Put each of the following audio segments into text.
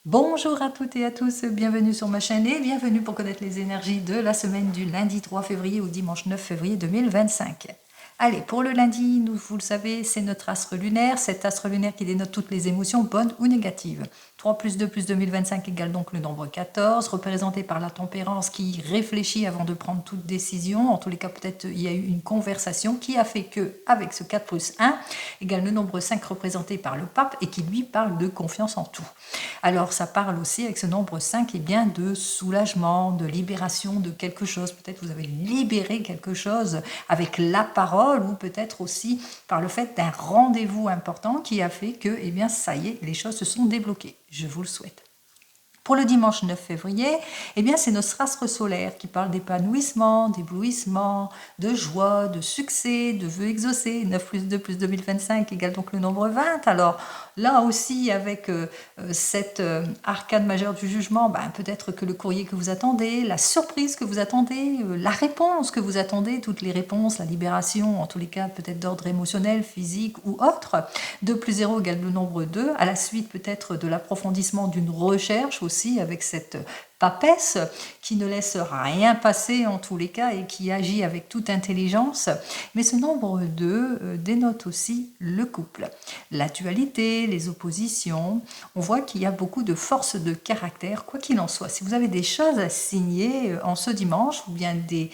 Bonjour à toutes et à tous, bienvenue sur ma chaîne et bienvenue pour connaître les énergies de la semaine du lundi 3 février au dimanche 9 février 2025. Allez, pour le lundi, vous le savez, c'est notre astre lunaire, cet astre lunaire qui dénote toutes les émotions, bonnes ou négatives. 3 plus 2 plus 2025 égale donc le nombre 14, représenté par la tempérance qui réfléchit avant de prendre toute décision. En tous les cas, peut-être il y a eu une conversation qui a fait que, avec ce 4 plus 1, égale le nombre 5 représenté par le pape et qui lui parle de confiance en tout. Alors ça parle aussi avec ce nombre 5 bien, de soulagement, de libération de quelque chose. Peut-être vous avez libéré quelque chose avec la parole ou peut-être aussi par le fait d'un rendez-vous important qui a fait que, bien, ça y est, les choses se sont débloquées. Je vous le souhaite. Pour le dimanche 9 février, bien, c'est notre astre solaire qui parle d'épanouissement, d'éblouissement, de joie, de succès, de vœux exaucés. 9 plus 2 plus 2025 égale donc le nombre 20. Alors là aussi, avec cette arcane majeure du jugement, peut-être que le courrier que vous attendez, la surprise que vous attendez, la réponse que vous attendez, toutes les réponses, la libération, en tous les cas peut-être d'ordre émotionnel, physique ou autre. 2 plus 0 égale le nombre 2. À la suite peut-être de l'approfondissement d'une recherche aussi avec cette papesse qui ne laisse rien passer en tous les cas et qui agit avec toute intelligence. Mais ce nombre 2 dénote aussi le couple, la dualité, les oppositions. On voit qu'il y a beaucoup de force de caractère, quoi qu'il en soit. Si vous avez des choses à signer en ce dimanche, ou bien des,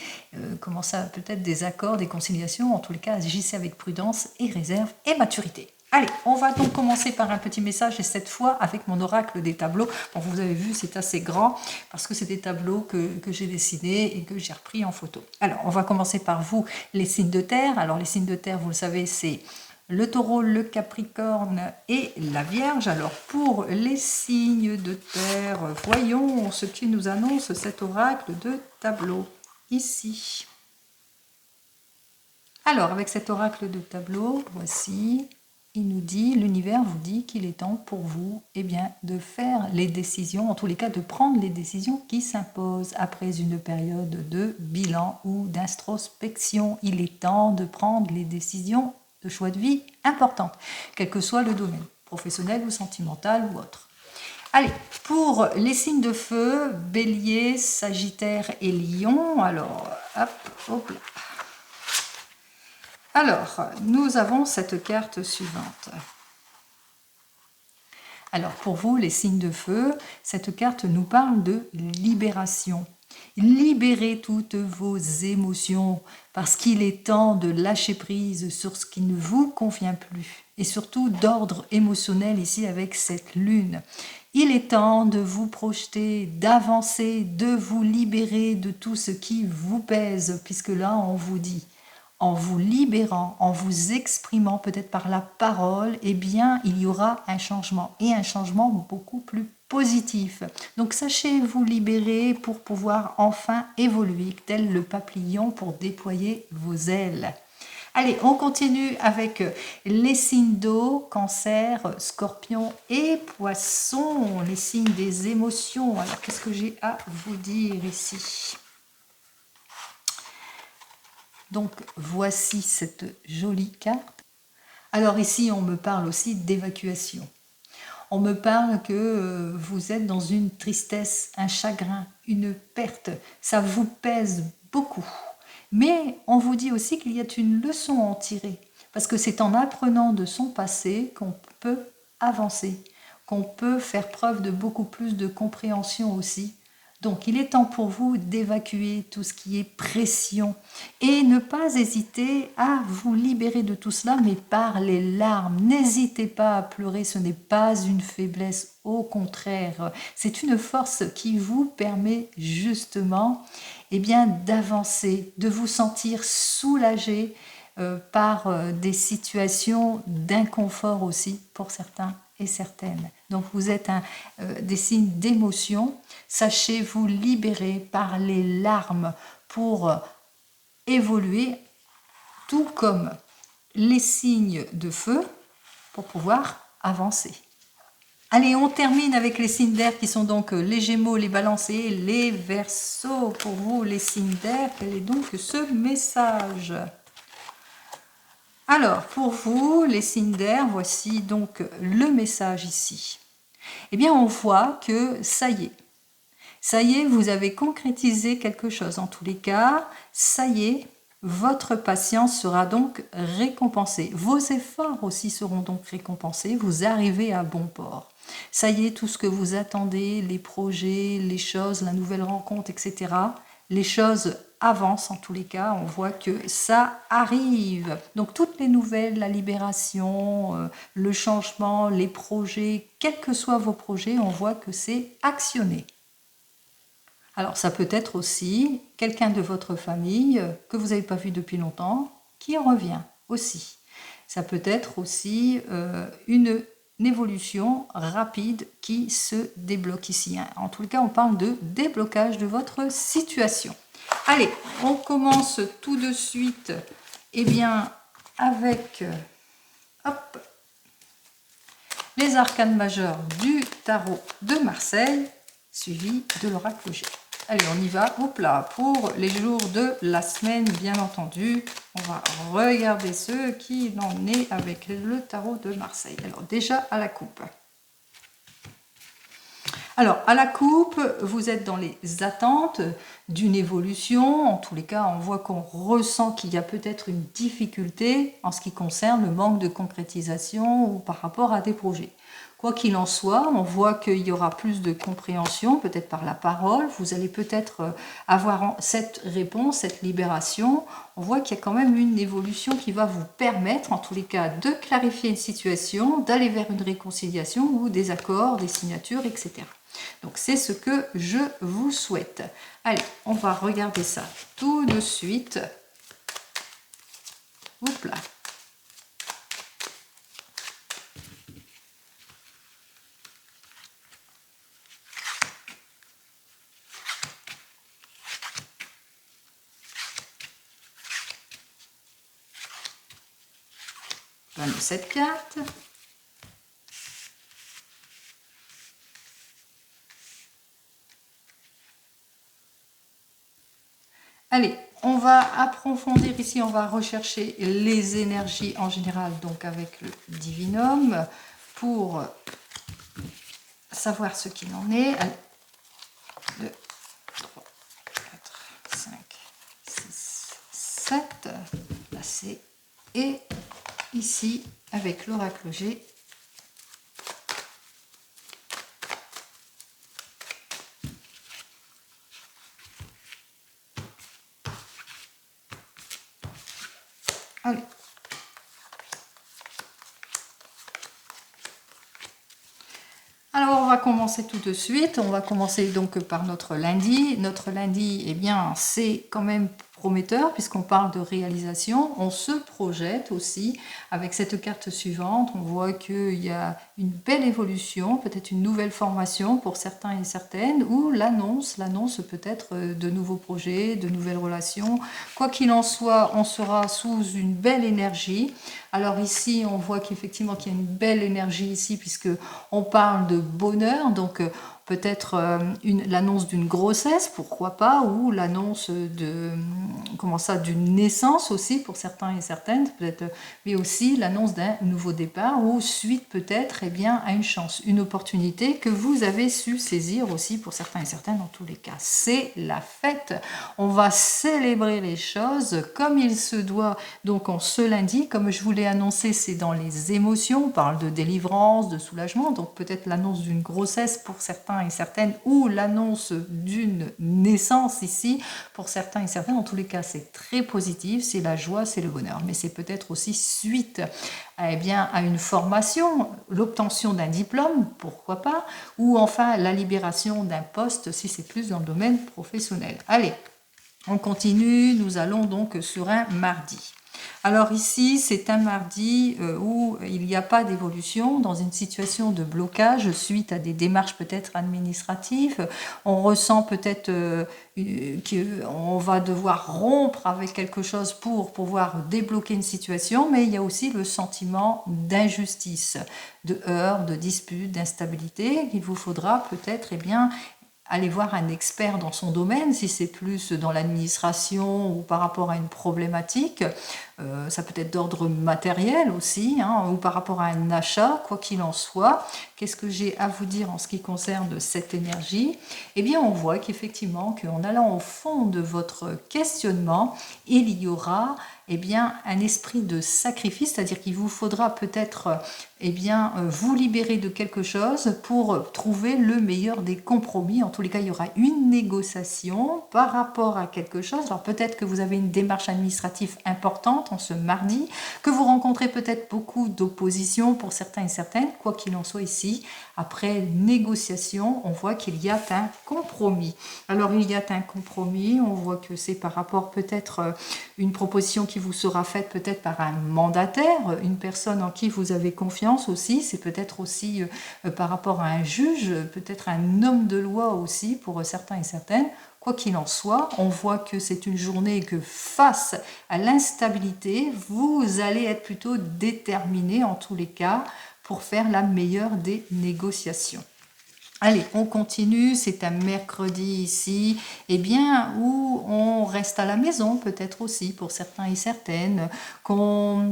comment ça, peut-être des accords, des conciliations, en tous les cas, agissez avec prudence et réserve et maturité. Allez, on va donc commencer par un petit message et cette fois avec mon oracle des tableaux. Bon, vous avez vu, c'est assez grand parce que c'est des tableaux que j'ai dessinés et que j'ai repris en photo. Alors, on va commencer par vous, les signes de terre. Alors, les signes de terre, vous le savez, c'est le taureau, le capricorne et la vierge. Alors, pour les signes de terre, voyons ce qui nous annonce cet oracle de tableau ici. Alors, avec cet oracle de tableau, voici... Il nous dit, l'univers vous dit qu'il est temps pour vous de faire les décisions, en tous les cas de prendre les décisions qui s'imposent après une période de bilan ou d'introspection. Il est temps de prendre les décisions de choix de vie importantes, quel que soit le domaine, professionnel ou sentimental ou autre. Allez, pour les signes de feu, Bélier, Sagittaire et Lion, alors, hop là. Alors, nous avons cette carte suivante. Alors, pour vous, les signes de feu, cette carte nous parle de libération. Libérez toutes vos émotions parce qu'il est temps de lâcher prise sur ce qui ne vous convient plus et surtout d'ordre émotionnel ici avec cette lune. Il est temps de vous projeter, d'avancer, de vous libérer de tout ce qui vous pèse puisque là, on vous dit... En vous libérant, en vous exprimant peut-être par la parole, il y aura un changement et un changement beaucoup plus positif. Donc sachez vous libérer pour pouvoir enfin évoluer, tel le papillon pour déployer vos ailes. Allez, on continue avec les signes d'eau, cancer, scorpion et poisson, les signes des émotions. Alors qu'est-ce que j'ai à vous dire ici ? Donc voici cette jolie carte. Alors ici on me parle aussi d'évacuation. On me parle que vous êtes dans une tristesse, un chagrin, une perte. Ça vous pèse beaucoup. Mais on vous dit aussi qu'il y a une leçon à en tirer. Parce que c'est en apprenant de son passé qu'on peut avancer, qu'on peut faire preuve de beaucoup plus de compréhension aussi. Donc il est temps pour vous d'évacuer tout ce qui est pression et ne pas hésiter à vous libérer de tout cela, mais par les larmes. N'hésitez pas à pleurer, ce n'est pas une faiblesse, au contraire, c'est une force qui vous permet justement d'avancer, de vous sentir soulagé par des situations d'inconfort aussi pour certains et certaines. Donc vous êtes des signes d'émotion. Sachez vous libérer par les larmes pour évoluer, tout comme les signes de feu pour pouvoir avancer. Allez, on termine avec les signes d'air qui sont donc les Gémeaux, les Balances et les Verseaux. Pour vous, les signes d'air, quel est donc ce message ? Alors, pour vous, les signes d'air, voici donc le message ici. Eh bien, on voit que ça y est. Ça y est, vous avez concrétisé quelque chose. En tous les cas, ça y est, votre patience sera donc récompensée. Vos efforts aussi seront donc récompensés. Vous arrivez à bon port. Ça y est, tout ce que vous attendez, les projets, les choses, la nouvelle rencontre, etc., les choses avancent en tous les cas. On voit que ça arrive. Donc toutes les nouvelles, la libération, le changement, les projets, quels que soient vos projets, on voit que c'est actionné. Alors ça peut être aussi quelqu'un de votre famille que vous n'avez pas vu depuis longtemps qui revient aussi. Ça peut être aussi une évolution rapide qui se débloque ici. En tout cas, on parle de déblocage de votre situation. Allez, on commence tout de suite avec les arcanes majeures du tarot de Marseille, suivi de l'oracle G. Allez, on y va. Hop là, pour les jours de la semaine, bien entendu, on va regarder ce qu'il en est avec le tarot de Marseille. Alors, déjà à la coupe. Alors, à la coupe, vous êtes dans les attentes d'une évolution. En tous les cas, on voit qu'on ressent qu'il y a peut-être une difficulté en ce qui concerne le manque de concrétisation ou par rapport à des projets. Quoi qu'il en soit, on voit qu'il y aura plus de compréhension, peut-être par la parole. Vous allez peut-être avoir cette réponse, cette libération. On voit qu'il y a quand même une évolution qui va vous permettre, en tous les cas, de clarifier une situation, d'aller vers une réconciliation ou des accords, des signatures, etc. Donc c'est ce que je vous souhaite. Allez, on va regarder ça tout de suite. Hop là. Cette carte. Allez, on va approfondir ici, on va rechercher les énergies en général, donc avec le divinum, pour savoir ce qu'il en est. Allez, 2, 3, 4, 5, 6, 7, là c'est, et ici, avec l'oracle G, allez. Alors, on va commencer tout de suite. On va commencer donc par notre lundi. Notre lundi, eh bien, c'est quand même prometteur puisqu'on parle de réalisation. On se projette aussi avec cette carte suivante. On voit qu'il y a une belle évolution, peut-être une nouvelle formation pour certains et certaines, ou l'annonce peut-être de nouveaux projets, de nouvelles relations. Quoi qu'il en soit, on sera sous une belle énergie. Alors ici, on voit qu'effectivement qu'il y a une belle énergie ici puisque on parle de bonheur, donc peut-être l'annonce d'une grossesse, pourquoi pas, ou l'annonce d'une naissance aussi pour certains et certaines, peut-être, mais aussi l'annonce d'un nouveau départ ou suite peut-être à une chance, une opportunité que vous avez su saisir aussi pour certains et certaines. Dans tous les cas, c'est la fête. On va célébrer les choses comme il se doit. Donc on ce lundi, comme je vous l'ai annoncé, c'est dans les émotions. On parle de délivrance, de soulagement, donc peut-être l'annonce d'une grossesse pour certains et certaines, ou l'annonce d'une naissance ici pour certains et certaines. En tous les cas, c'est très positif, c'est la joie, c'est le bonheur, mais c'est peut-être aussi suite à une formation, l'obtention d'un diplôme, pourquoi pas, ou enfin la libération d'un poste si c'est plus dans le domaine professionnel. Allez, on continue, nous allons donc sur un mardi. Alors ici, c'est un mardi où il n'y a pas d'évolution, dans une situation de blocage suite à des démarches peut-être administratives. On ressent peut-être qu'on va devoir rompre avec quelque chose pour pouvoir débloquer une situation, mais il y a aussi le sentiment d'injustice, de heurts, de disputes, d'instabilité, qu'il vous faudra peut-être aller voir un expert dans son domaine, si c'est plus dans l'administration ou par rapport à une problématique. Ça peut être d'ordre matériel aussi, hein, ou par rapport à un achat, quoi qu'il en soit. Qu'est-ce que j'ai à vous dire en ce qui concerne cette énergie? Eh bien, on voit qu'effectivement, qu'en allant au fond de votre questionnement, il y aura bien, un esprit de sacrifice, c'est-à-dire qu'il vous faudra peut-être bien, vous libérer de quelque chose pour trouver le meilleur des compromis. En tous les cas, il y aura une négociation par rapport à quelque chose. Alors peut-être que vous avez une démarche administrative importante en ce mardi, que vous rencontrez peut-être beaucoup d'opposition pour certains et certaines. Quoi qu'il en soit ici, après négociation, on voit qu'il y a un compromis. Alors il y a un compromis, on voit que c'est par rapport peut-être une proposition qui vous sera faite peut-être par un mandataire, une personne en qui vous avez confiance aussi, c'est peut-être aussi par rapport à un juge, peut-être un homme de loi aussi pour certains et certaines. Quoi qu'il en soit, on voit que c'est une journée que face à l'instabilité, vous allez être plutôt déterminé en tous les cas pour faire la meilleure des négociations. Allez, on continue, c'est un mercredi ici, bien, où on reste à la maison, peut-être aussi pour certains et certaines,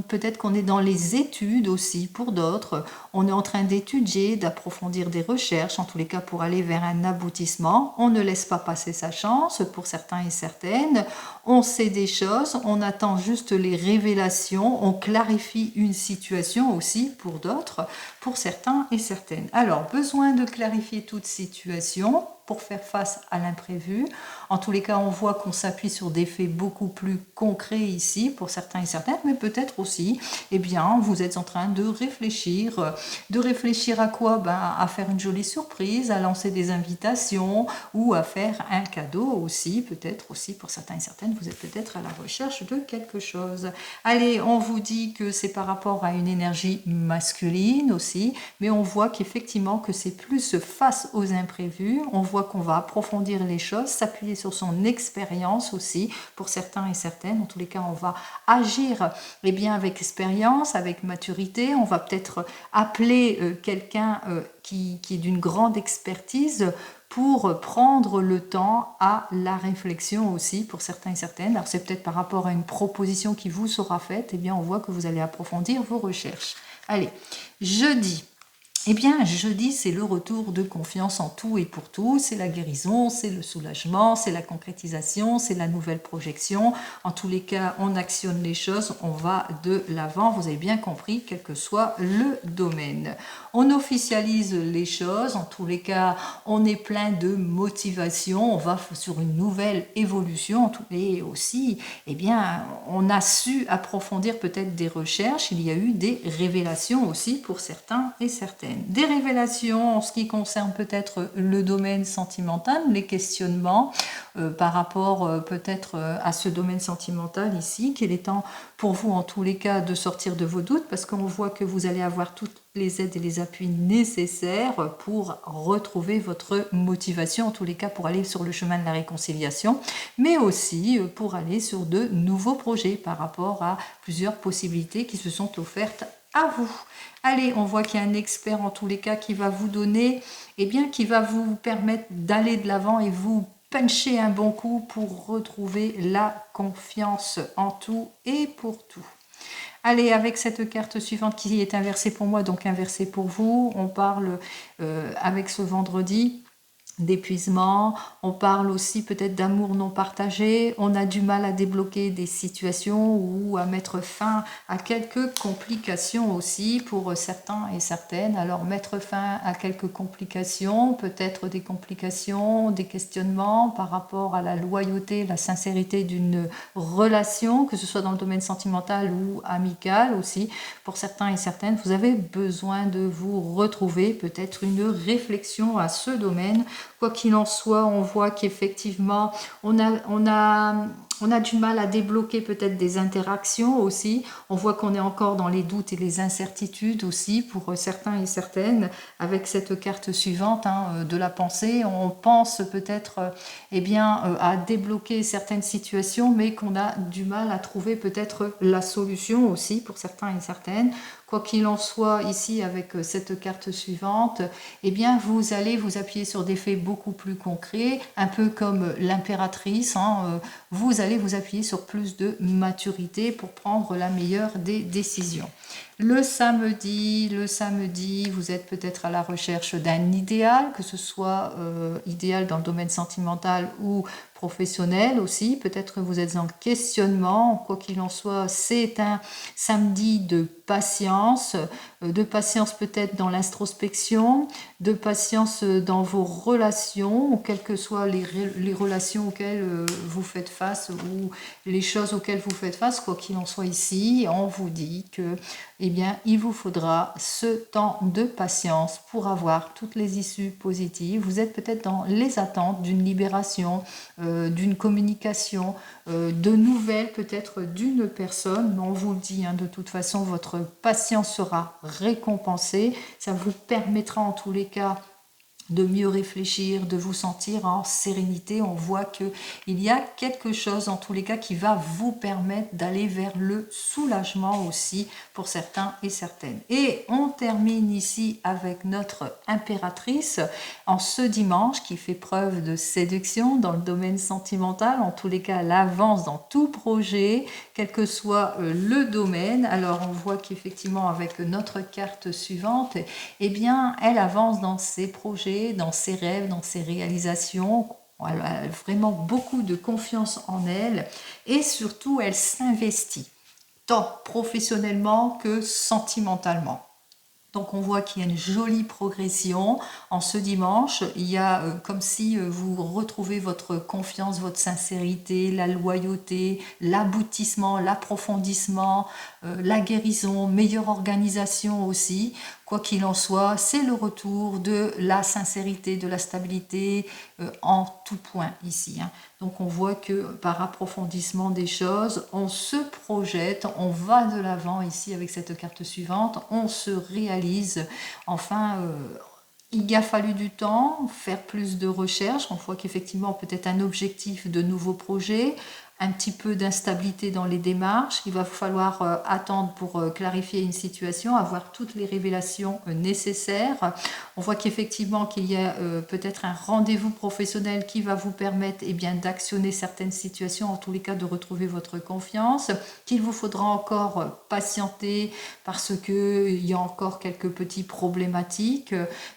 peut-être qu'on est dans les études aussi pour d'autres, on est en train d'étudier, d'approfondir des recherches, en tous les cas pour aller vers un aboutissement, on ne laisse pas passer sa chance pour certains et certaines, on sait des choses, on attend juste les révélations, on clarifie une situation aussi pour d'autres, pour certains et certaines. Alors, besoin de clarifier toute situation pour faire face à l'imprévu. En tous les cas, on voit qu'on s'appuie sur des faits beaucoup plus concrets ici pour certains et certaines, mais peut-être aussi, bien, vous êtes en train de réfléchir à quoi? À faire une jolie surprise, à lancer des invitations ou à faire un cadeau aussi, peut-être aussi pour certains et certaines, vous êtes peut-être à la recherche de quelque chose. Allez, on vous dit que c'est par rapport à une énergie masculine aussi, mais on voit qu'effectivement que c'est plus face aux imprévus, on voit qu'on va approfondir les choses, s'appuyer sur son expérience aussi pour certains et certaines. En tous les cas, on va agir bien avec expérience, avec maturité. On va peut-être appeler quelqu'un qui est d'une grande expertise pour prendre le temps à la réflexion aussi pour certains et certaines. Alors c'est peut-être par rapport à une proposition qui vous sera faite, on voit que vous allez approfondir vos recherches. Allez, jeudi. Jeudi, c'est le retour de confiance en tout et pour tout, c'est la guérison, c'est le soulagement, c'est la concrétisation, c'est la nouvelle projection. En tous les cas, on actionne les choses, on va de l'avant, vous avez bien compris, quel que soit le domaine. On officialise les choses, en tous les cas, on est plein de motivation, on va sur une nouvelle évolution, et aussi, on a su approfondir peut-être des recherches, il y a eu des révélations aussi pour certains et certaines. Des révélations en ce qui concerne peut-être le domaine sentimental, les questionnements par rapport peut-être à ce domaine sentimental ici, qu'il est temps pour vous en tous les cas de sortir de vos doutes parce qu'on voit que vous allez avoir toutes les aides et les appuis nécessaires pour retrouver votre motivation, en tous les cas pour aller sur le chemin de la réconciliation, mais aussi pour aller sur de nouveaux projets par rapport à plusieurs possibilités qui se sont offertes à vous. Allez, on voit qu'il y a un expert en tous les cas qui va vous donner, qui va vous permettre d'aller de l'avant et vous puncher un bon coup pour retrouver la confiance en tout et pour tout. Allez, avec cette carte suivante qui est inversée pour moi, donc inversée pour vous, on parle avec ce vendredi d'épuisement, on parle aussi peut-être d'amour non partagé, on a du mal à débloquer des situations ou à mettre fin à quelques complications aussi pour certains et certaines. Alors mettre fin à quelques complications, peut-être des complications, des questionnements par rapport à la loyauté, la sincérité d'une relation, que ce soit dans le domaine sentimental ou amical aussi. Pour certains et certaines, vous avez besoin de vous retrouver, peut-être une réflexion à ce domaine. Quoi qu'il en soit, on voit qu'effectivement, on a du mal à débloquer peut-être des interactions aussi. On voit qu'on est encore dans les doutes et les incertitudes aussi pour certains et certaines. Avec cette carte suivante de la pensée, on pense peut-être à débloquer certaines situations, mais qu'on a du mal à trouver peut-être la solution aussi pour certains et certaines. Quoi qu'il en soit, ici, avec cette carte suivante, vous allez vous appuyer sur des faits beaucoup plus concrets, un peu comme l'impératrice. Vous allez vous appuyer sur plus de maturité pour prendre la meilleure des décisions. Le samedi, vous êtes peut-être à la recherche d'un idéal, que ce soit idéal dans le domaine sentimental ou professionnel aussi. Peut-être que vous êtes en questionnement. Quoi qu'il en soit, c'est un samedi de patience peut-être dans l'introspection, de patience dans vos relations, quelles que soient les relations auxquelles vous faites face ou les choses auxquelles vous faites face. Quoi qu'il en soit ici, on vous dit que eh bien, il vous faudra ce temps de patience pour avoir toutes les issues positives. Vous êtes peut-être dans les attentes d'une libération, d'une communication, de nouvelles peut-être d'une personne. Mais on vous le dit, hein, de toute façon, votre patience sera récompensée. Ça vous permettra en tous les cas de mieux réfléchir, de vous sentir en sérénité. On voit qu'il y a quelque chose en tous les cas qui va vous permettre d'aller vers le soulagement aussi pour certains et certaines. Et on termine ici avec notre impératrice en ce dimanche qui fait preuve de séduction dans le domaine sentimental. En tous les cas, elle avance dans tout projet, quel que soit le domaine. Alors on voit qu'effectivement avec notre carte suivante, eh bien elle avance dans ses projets, dans ses rêves, dans ses réalisations. Elle a vraiment beaucoup de confiance en elle et surtout elle s'investit tant professionnellement que sentimentalement. Donc on voit qu'il y a une jolie progression en ce dimanche. Il y a comme si vous retrouvez votre confiance, votre sincérité, la loyauté, l'aboutissement, l'approfondissement, la guérison, meilleure organisation aussi. Quoi qu'il en soit, c'est le retour de la sincérité, de la stabilité en tout point ici. Hein. Donc on voit que par approfondissement des choses, on se projette, on va de l'avant ici avec cette carte suivante, on se réalise. Enfin, il a fallu du temps, faire plus de recherches. On voit qu'effectivement peut-être un objectif de nouveaux projets, un petit peu d'instabilité dans les démarches. Il va falloir attendre pour clarifier une situation, avoir toutes les révélations nécessaires. On voit qu'effectivement qu'il y a peut-être un rendez-vous professionnel qui va vous permettre eh bien, d'actionner certaines situations, en tous les cas de retrouver votre confiance, qu'il vous faudra encore patienter parce qu'il y a encore quelques petites problématiques,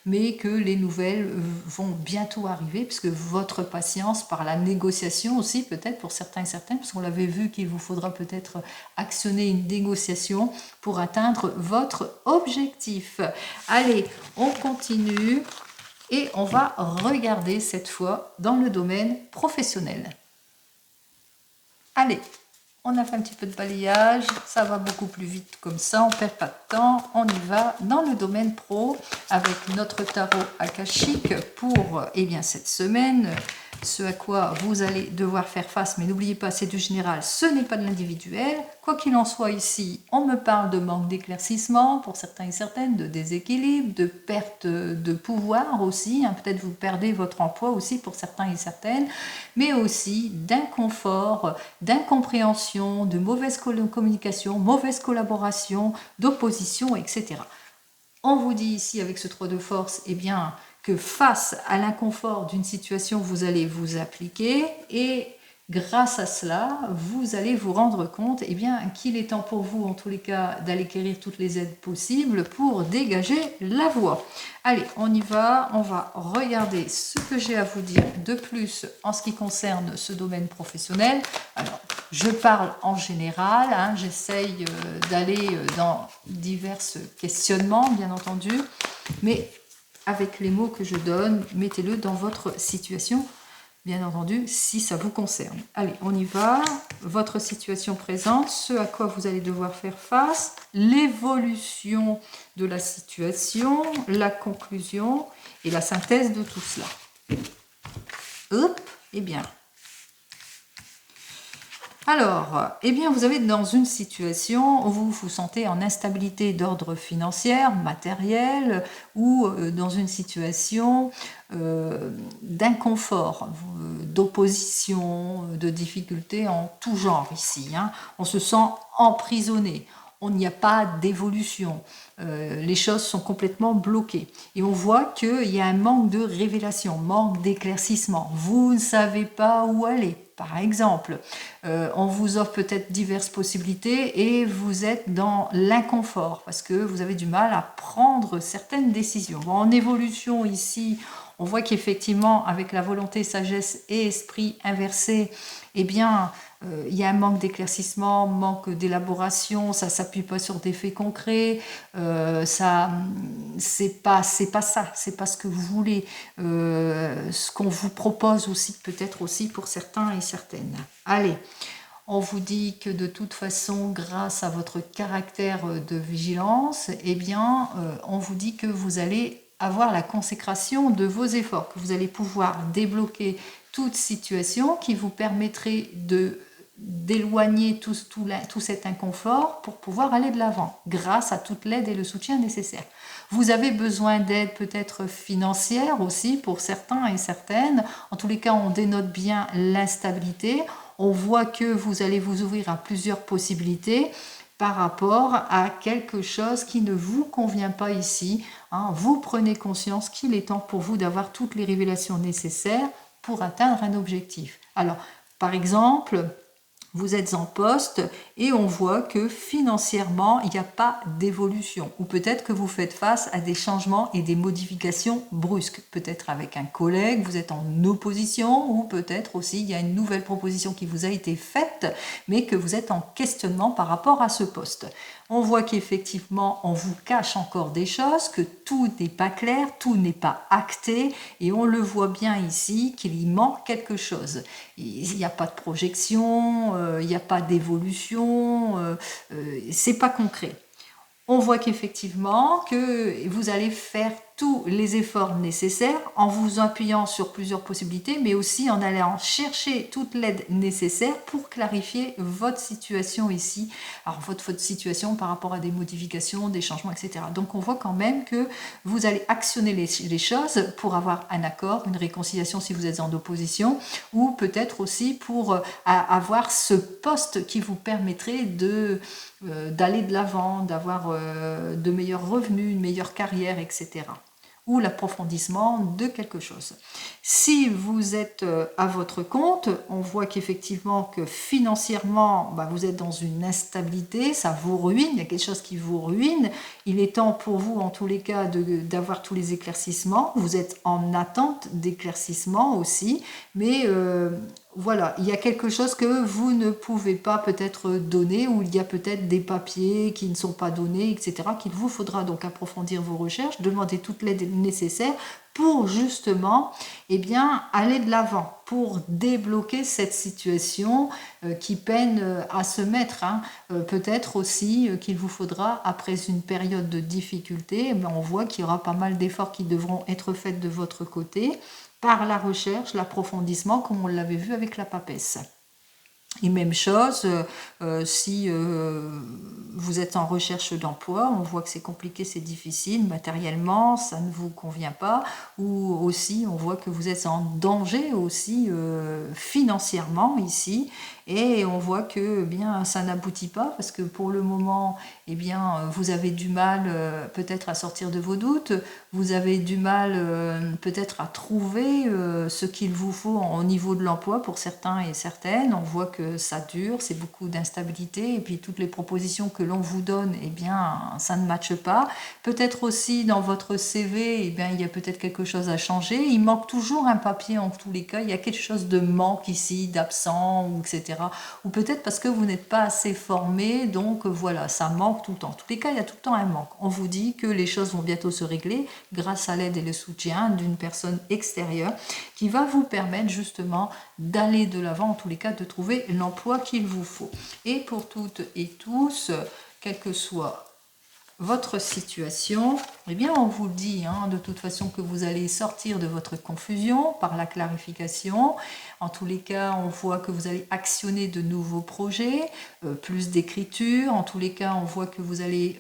mais que les nouvelles vont bientôt arriver puisque votre patience par la négociation aussi peut-être pour certains et certaines, parce qu'on l'avait vu qu'il vous faudra peut-être actionner une négociation pour atteindre votre objectif. Allez, on continue et on va regarder cette fois dans le domaine professionnel. Allez, on a fait un petit peu de balayage, ça va beaucoup plus vite comme ça, on ne perd pas de temps, on y va dans le domaine pro avec notre tarot akashique pour eh bien, cette semaine. Ce à quoi vous allez devoir faire face, mais n'oubliez pas, c'est du général, ce n'est pas de l'individuel. Quoi qu'il en soit ici, on me parle de manque d'éclaircissement pour certains et certaines, de déséquilibre, de perte de pouvoir aussi, hein, peut-être vous perdez votre emploi aussi pour certains et certaines, mais aussi d'inconfort, d'incompréhension, de mauvaise communication, mauvaise collaboration, d'opposition, etc. On vous dit ici avec ce 3 de force, eh bien, que face à l'inconfort d'une situation, vous allez vous appliquer et grâce à cela, vous allez vous rendre compte eh bien, qu'il est temps pour vous, en tous les cas, d'aller acquérir toutes les aides possibles pour dégager la voie. Allez, on y va, on va regarder ce que j'ai à vous dire de plus en ce qui concerne ce domaine professionnel. Alors, je parle en général, hein, j'essaye d'aller dans divers questionnements, bien entendu, mais avec les mots que je donne, mettez-le dans votre situation, bien entendu, si ça vous concerne. Allez, on y va. Votre situation présente, ce à quoi vous allez devoir faire face, l'évolution de la situation, la conclusion et la synthèse de tout cela. Hop, eh bien. Alors, eh bien, vous avez dans une situation où vous vous sentez en instabilité d'ordre financier, matériel, ou dans une situation d'inconfort, d'opposition, de difficulté en tout genre ici. Hein. On se sent emprisonné. on n'y a pas d'évolution. Les choses sont complètement bloquées. Et on voit qu'il y a un manque de révélation, manque d'éclaircissement. Vous ne savez pas où aller. Par exemple, on vous offre peut-être diverses possibilités et vous êtes dans l'inconfort parce que vous avez du mal à prendre certaines décisions. Bon, en évolution ici, on voit qu'effectivement, avec la volonté, sagesse et esprit inversé, eh bien, il y a un manque d'éclaircissement, manque d'élaboration, ça ne s'appuie pas sur des faits concrets, c'est pas ça, c'est pas ce que vous voulez, ce qu'on vous propose aussi, peut-être aussi pour certains et certaines. Allez, on vous dit que de toute façon, grâce à votre caractère de vigilance, eh bien, on vous dit que vous allez avoir la consécration de vos efforts, que vous allez pouvoir débloquer toute situation qui vous permettrait d'éloigner tout cet inconfort pour pouvoir aller de l'avant, grâce à toute l'aide et le soutien nécessaires. Vous avez besoin d'aide peut-être financière aussi pour certains et certaines. En tous les cas, on dénote bien l'instabilité. On voit que vous allez vous ouvrir à plusieurs possibilités par rapport à quelque chose qui ne vous convient pas ici. Vous prenez conscience qu'il est temps pour vous d'avoir toutes les révélations nécessaires pour atteindre un objectif. Alors, par exemple, vous êtes en poste et on voit que financièrement, il n'y a pas d'évolution. Ou peut-être que vous faites face à des changements et des modifications brusques. Peut-être avec un collègue, vous êtes en opposition, ou peut-être aussi il y a une nouvelle proposition qui vous a été faite, mais que vous êtes en questionnement par rapport à ce poste. On voit qu'effectivement, on vous cache encore des choses, que tout n'est pas clair, tout n'est pas acté, et on le voit bien ici qu'il y manque quelque chose. Il n'y a pas de projection, il n'y a pas d'évolution, c'est pas concret. On voit qu'effectivement, que vous allez faire tous les efforts nécessaires en vous appuyant sur plusieurs possibilités, mais aussi en allant chercher toute l'aide nécessaire pour clarifier votre situation ici. Alors, votre situation par rapport à des modifications, des changements, etc. Donc, on voit quand même que vous allez actionner les choses pour avoir un accord, une réconciliation si vous êtes en opposition, ou peut-être aussi pour avoir ce poste qui vous permettrait d'aller de l'avant, d'avoir de meilleurs revenus, une meilleure carrière, etc. Ou l'approfondissement de quelque chose. Si vous êtes à votre compte, on voit qu'effectivement que financièrement, vous êtes dans une instabilité, ça vous ruine, il y a quelque chose qui vous ruine. Il est temps pour vous, en tous les cas, d'avoir tous les éclaircissements. Vous êtes en attente d'éclaircissement aussi, mais voilà, il y a quelque chose que vous ne pouvez pas peut-être donner, ou il y a peut-être des papiers qui ne sont pas donnés, etc., qu'il vous faudra donc approfondir vos recherches, demander toute l'aide nécessaire pour justement aller de l'avant, pour débloquer cette situation qui peine à se mettre. Peut-être aussi qu'il vous faudra, après une période de difficulté, on voit qu'il y aura pas mal d'efforts qui devront être faits de votre côté, par la recherche, l'approfondissement, comme on l'avait vu avec la papesse. Et même chose, si vous êtes en recherche d'emploi, on voit que c'est compliqué, c'est difficile, matériellement, ça ne vous convient pas, ou aussi on voit que vous êtes en danger aussi financièrement ici, et on voit que ça n'aboutit pas parce que pour le moment, vous avez du mal peut-être à sortir de vos doutes, vous avez du mal peut-être à trouver ce qu'il vous faut au niveau de l'emploi pour certains et certaines. On voit que ça dure, c'est beaucoup d'instabilité, et puis toutes les propositions que l'on vous donne, ça ne matche pas. Peut-être aussi dans votre CV, il y a peut-être quelque chose à changer. Il manque toujours un papier en tous les cas, il y a quelque chose de manque ici, d'absent, etc. Ou peut-être parce que vous n'êtes pas assez formé, donc voilà, ça manque tout le temps. En tous les cas, il y a tout le temps un manque. On vous dit que les choses vont bientôt se régler grâce à l'aide et le soutien d'une personne extérieure qui va vous permettre justement d'aller de l'avant, en tous les cas de trouver l'emploi qu'il vous faut. Et pour toutes et tous, quelle que soit votre situation, on vous dit de toute façon que vous allez sortir de votre confusion par la clarification. En tous les cas, on voit que vous allez actionner de nouveaux projets, plus d'écriture. En tous les cas, on voit que vous allez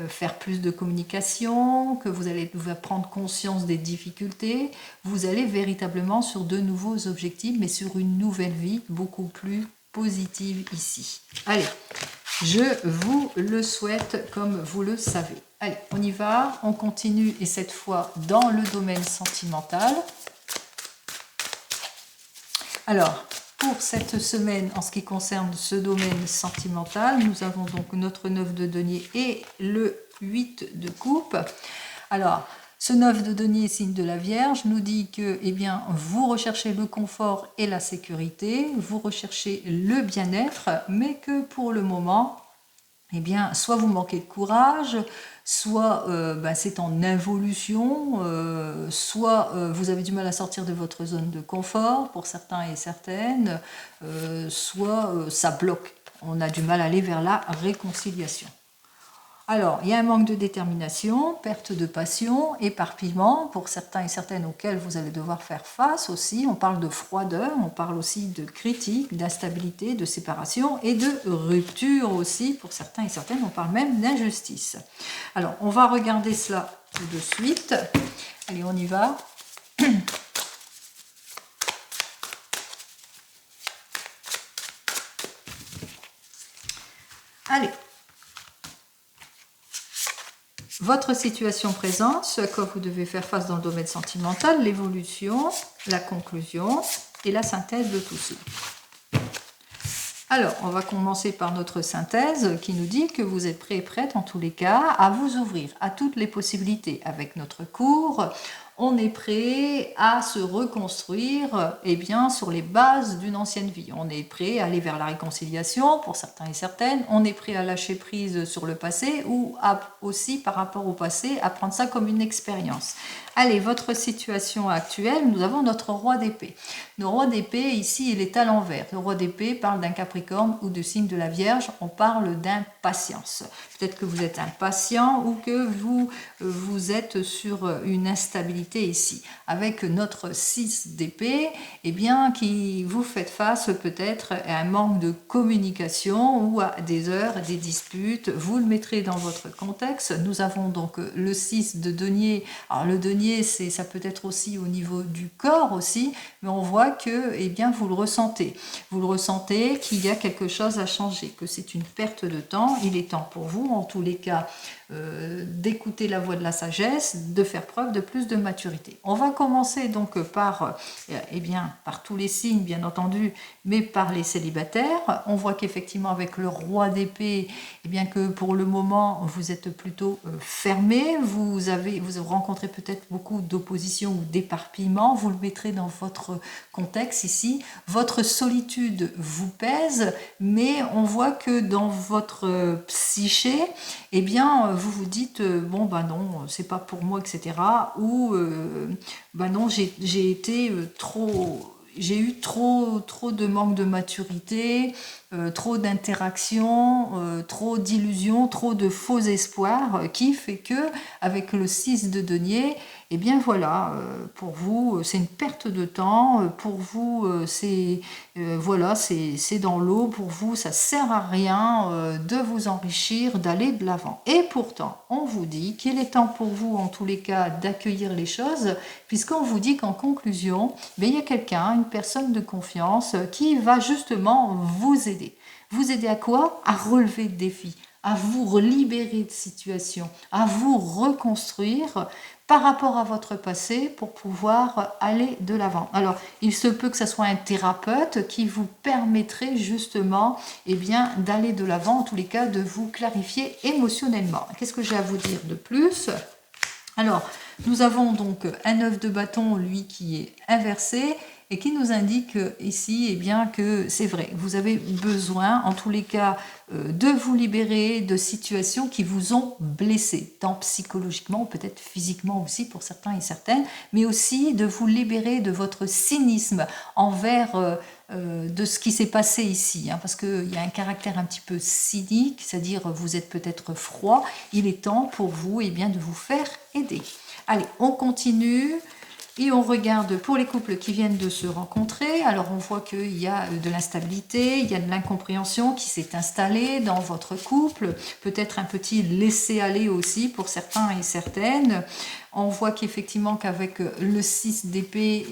faire plus de communication, que vous allez prendre conscience des difficultés. Vous allez véritablement sur de nouveaux objectifs, mais sur une nouvelle vie beaucoup plus positive ici. Allez, Je vous le souhaite comme vous le savez. Allez, on y va, on continue et cette fois dans le domaine sentimental. Alors, pour cette semaine, en ce qui concerne ce domaine sentimental, nous avons donc notre 9 de denier et le 8 de coupe. Alors, ce 9 de denier, signe de la Vierge, nous dit que eh bien, vous recherchez le confort et la sécurité, vous recherchez le bien-être, mais que pour le moment, eh bien, soit vous manquez de courage, soit c'est en involution, soit vous avez du mal à sortir de votre zone de confort pour certains et certaines, soit ça bloque. On a du mal à aller vers la réconciliation. Alors, il y a un manque de détermination, perte de passion, éparpillement pour certains et certaines auxquels vous allez devoir faire face aussi. On parle de froideur, on parle aussi de critique, d'instabilité, de séparation et de rupture aussi pour certains et certaines. On parle même d'injustice. Alors, on va regarder cela tout de suite. Allez, on y va. Allez. Votre situation présente, ce à quoi vous devez faire face dans le domaine sentimental, l'évolution, la conclusion et la synthèse de tout cela. Alors, on va commencer par notre synthèse qui nous dit que vous êtes prêt et prête en tous les cas à vous ouvrir à toutes les possibilités. Avec notre cours, on est prêt à se reconstruire sur les bases d'une ancienne vie. On est prêt à aller vers la réconciliation pour certains et certaines. On est prêt à lâcher prise sur le passé ou aussi par rapport au passé à prendre ça comme une expérience. Allez, votre situation actuelle, nous avons notre roi d'épée. Le roi d'épée, ici, il est à l'envers. Le roi d'épée parle d'un Capricorne ou de signe de la Vierge. On parle d'impatience. Peut-être que vous êtes impatient ou que vous êtes sur une instabilité ici. Avec notre 6 d'épée, qui vous faites face peut-être à un manque de communication ou à des heures, des disputes. Vous le mettrez dans votre contexte. Nous avons donc le 6 de denier. Alors, le denier, ça peut être aussi au niveau du corps aussi, mais on voit que vous le ressentez. Vous le ressentez qu'il y a quelque chose à changer, que c'est une perte de temps. Il est temps pour vous, en tous les cas, d'écouter la voix de la sagesse, de faire preuve de plus de maturité. On va commencer donc par tous les signes, bien entendu, mais par les célibataires. On voit qu'effectivement, avec le roi d'épée, que pour le moment, vous êtes plutôt fermé, vous rencontrez peut-être beaucoup d'opposition ou d'éparpillement, vous le mettrez dans votre contexte ici. Votre solitude vous pèse, mais on voit que dans votre psyché, vous vous dites non, c'est pas pour moi, etc. Ou non, j'ai eu trop de manque de maturité, trop d'interactions, trop d'illusions, trop de faux espoirs, qui fait que avec le 6 de denier, pour vous, c'est une perte de temps, pour vous, c'est dans l'eau, pour vous, ça sert à rien de vous enrichir, d'aller de l'avant. Et pourtant, on vous dit qu'il est temps pour vous, en tous les cas, d'accueillir les choses, puisqu'on vous dit qu'en conclusion, il y a quelqu'un, une personne de confiance, qui va justement vous aider. Vous aider à quoi? À relever le défi, à vous libérer de situation, à vous reconstruire par rapport à votre passé pour pouvoir aller de l'avant. Alors, il se peut que ce soit un thérapeute qui vous permettrait justement d'aller de l'avant, en tous les cas de vous clarifier émotionnellement. Qu'est-ce que j'ai à vous dire de plus? Alors, nous avons donc un 9 de bâton, lui, qui est inversé et qui nous indique ici que c'est vrai, vous avez besoin, en tous les cas, de vous libérer de situations qui vous ont blessé, tant psychologiquement, peut-être physiquement aussi pour certains et certaines, mais aussi de vous libérer de votre cynisme envers de ce qui s'est passé ici, parce qu'il y a un caractère un petit peu cynique, c'est-à-dire vous êtes peut-être froid, il est temps pour vous de vous faire aider. Allez, on continue. Et on regarde pour les couples qui viennent de se rencontrer. Alors on voit qu'il y a de l'instabilité, il y a de l'incompréhension qui s'est installée dans votre couple. Peut-être un petit laisser-aller aussi pour certains et certaines. On voit qu'effectivement qu'avec le 6 d'épée,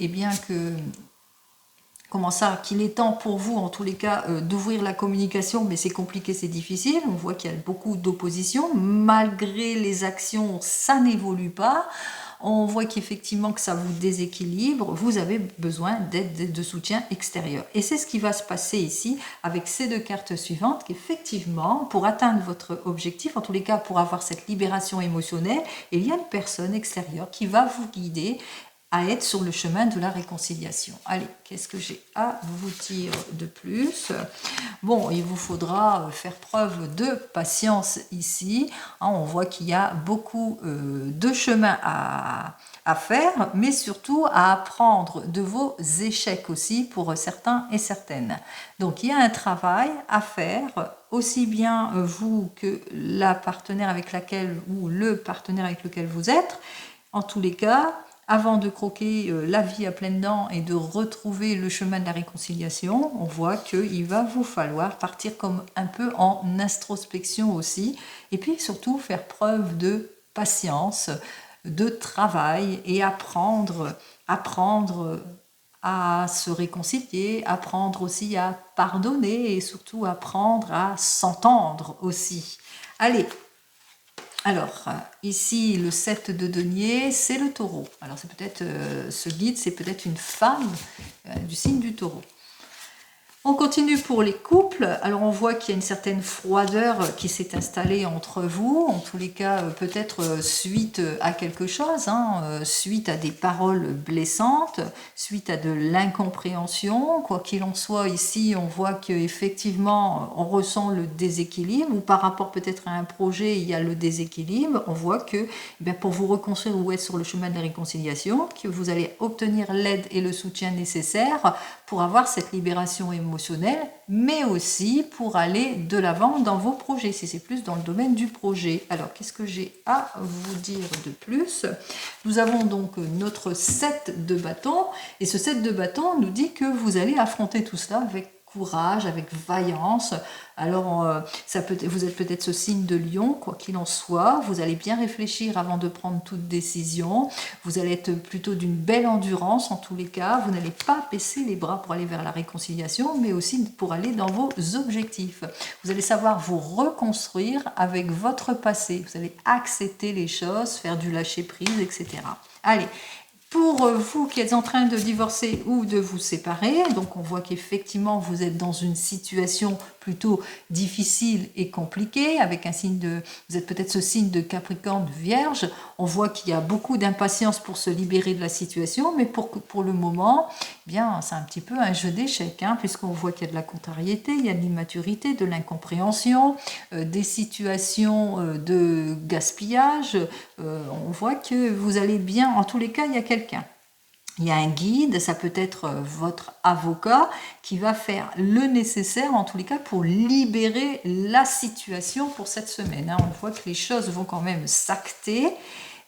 Comment ça? Qu'il est temps pour vous, en tous les cas, d'ouvrir la communication, mais c'est compliqué, c'est difficile. On voit qu'il y a beaucoup d'opposition. Malgré les actions, ça n'évolue pas. On voit qu'effectivement que ça vous déséquilibre. Vous avez besoin d'aide, de soutien extérieur. Et c'est ce qui va se passer ici avec ces deux cartes suivantes, qu'effectivement, pour atteindre votre objectif, en tous les cas pour avoir cette libération émotionnelle, il y a une personne extérieure qui va vous guider à être sur le chemin de la réconciliation. Allez, qu'est-ce que j'ai à vous dire de plus? Bon, il vous faudra faire preuve de patience ici. On voit qu'il y a beaucoup de chemin à faire, mais surtout à apprendre de vos échecs aussi pour certains et certaines. Donc, il y a un travail à faire, aussi bien vous que la partenaire avec laquelle ou le partenaire avec lequel vous êtes. En tous les cas, avant de croquer la vie à pleines dents et de retrouver le chemin de la réconciliation, on voit qu'il va vous falloir partir comme un peu en introspection aussi, et puis surtout faire preuve de patience, de travail et apprendre à se réconcilier, apprendre aussi à pardonner et surtout apprendre à s'entendre aussi. Allez! Alors, ici, le 7 de denier, c'est le taureau. Alors, c'est peut-être, ce guide, c'est peut-être une femme du signe du taureau. On continue pour les couples. Alors, on voit qu'il y a une certaine froideur qui s'est installée entre vous. En tous les cas, peut-être suite à quelque chose, suite à des paroles blessantes, suite à de l'incompréhension. Quoi qu'il en soit, ici, on voit qu'effectivement, on ressent le déséquilibre, ou par rapport peut-être à un projet, il y a le déséquilibre. On voit que pour vous reconstruire ou être sur le chemin de la réconciliation, que vous allez obtenir l'aide et le soutien nécessaires pour avoir cette libération émotionnelle, mais aussi pour aller de l'avant dans vos projets, si c'est plus dans le domaine du projet. Alors, qu'est-ce que j'ai à vous dire de plus? Nous avons donc notre 7 de bâton, et ce 7 de bâton nous dit que vous allez affronter tout cela avec courage, avec vaillance. Alors, vous êtes peut-être ce signe de lion, quoi qu'il en soit. Vous allez bien réfléchir avant de prendre toute décision. Vous allez être plutôt d'une belle endurance en tous les cas. Vous n'allez pas baisser les bras pour aller vers la réconciliation, mais aussi pour aller dans vos objectifs. Vous allez savoir vous reconstruire avec votre passé. Vous allez accepter les choses, faire du lâcher-prise, etc. Allez. Pour vous qui êtes en train de divorcer ou de vous séparer, donc on voit qu'effectivement vous êtes dans une situation plutôt difficile et compliquée, avec un signe de, vous êtes peut-être ce signe de Capricorne, de Vierge. On voit qu'il y a beaucoup d'impatience pour se libérer de la situation, mais pour le moment, eh bien c'est un petit peu un jeu d'échecs, puisqu'on voit qu'il y a de la contrariété, il y a de l'immaturité, de l'incompréhension, des situations de gaspillage. On voit que vous allez bien, en tous les cas, il y a quelqu'un. Il y a un guide, ça peut être votre avocat qui va faire le nécessaire, en tous les cas, pour libérer la situation pour cette semaine. On voit que les choses vont quand même s'acter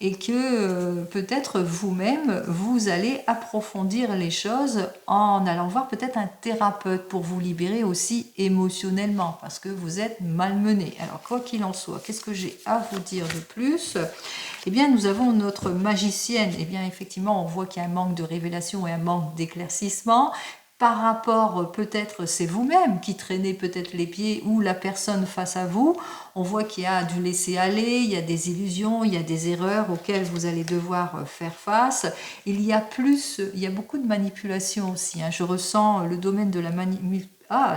et que peut-être vous-même, vous allez approfondir les choses en allant voir peut-être un thérapeute pour vous libérer aussi émotionnellement, parce que vous êtes malmené. Alors, quoi qu'il en soit, qu'est-ce que j'ai à vous dire de plus? Eh bien, nous avons notre magicienne. Eh bien, effectivement, on voit qu'il y a un manque de révélation et un manque d'éclaircissement. Par rapport, peut-être, c'est vous-même qui traînez peut-être les pieds ou la personne face à vous. On voit qu'il y a du laisser-aller, il y a des illusions, il y a des erreurs auxquelles vous allez devoir faire face. Il y a beaucoup de manipulation aussi. Je ressens le domaine de la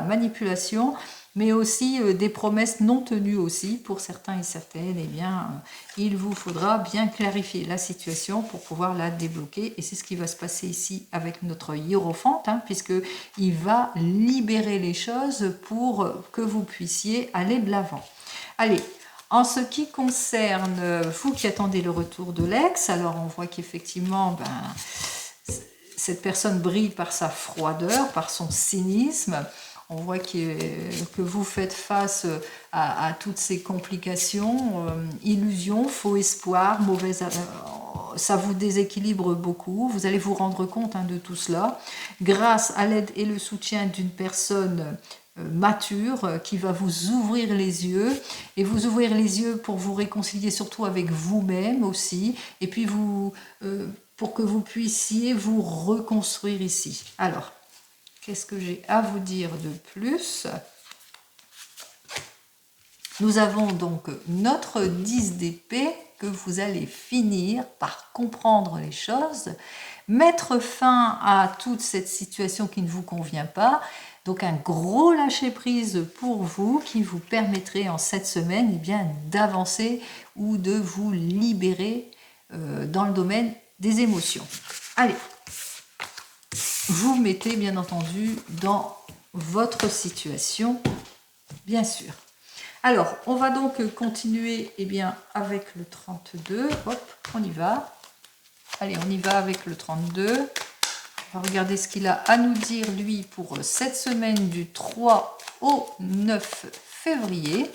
manipulation, mais aussi des promesses non tenues aussi pour certains et certaines. Eh bien, il vous faudra bien clarifier la situation pour pouvoir la débloquer. Et c'est ce qui va se passer ici avec notre hiérophante, puisqu'il va libérer les choses pour que vous puissiez aller de l'avant. Allez, en ce qui concerne vous qui attendez le retour de l'ex, alors on voit qu'effectivement, cette personne brille par sa froideur, par son cynisme. On voit que vous faites face à toutes ces complications, illusions, faux espoirs, ça vous déséquilibre beaucoup. Vous allez vous rendre compte de tout cela grâce à l'aide et le soutien d'une personne mature qui va vous ouvrir les yeux et vous ouvrir les yeux pour vous réconcilier surtout avec vous-même aussi et puis pour que vous puissiez vous reconstruire ici. Alors, Qu'est-ce que j'ai à vous dire de plus? Nous avons donc notre 10 d'épée que vous allez finir par comprendre les choses, mettre fin à toute cette situation qui ne vous convient pas. Donc un gros lâcher-prise pour vous qui vous permettrait en cette semaine eh bien, d'avancer ou de vous libérer dans le domaine des émotions. Allez, vous mettez bien entendu dans votre situation, bien sûr. Alors, on va donc continuer eh bien, avec le 32. Hop, on y va. Allez, on y va avec le 32. On va regarder ce qu'il a à nous dire, lui, pour cette semaine du 3 au 9 février.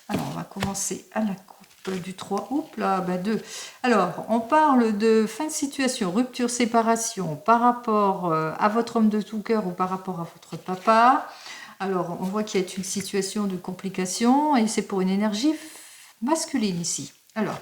Alors, on va commencer à la coupe du 3. Oups là, 2. Alors, on parle de fin de situation, rupture, séparation par rapport à votre homme de tout cœur ou par rapport à votre papa. Alors, on voit qu'il y a une situation de complication et c'est pour une énergie masculine ici. Alors,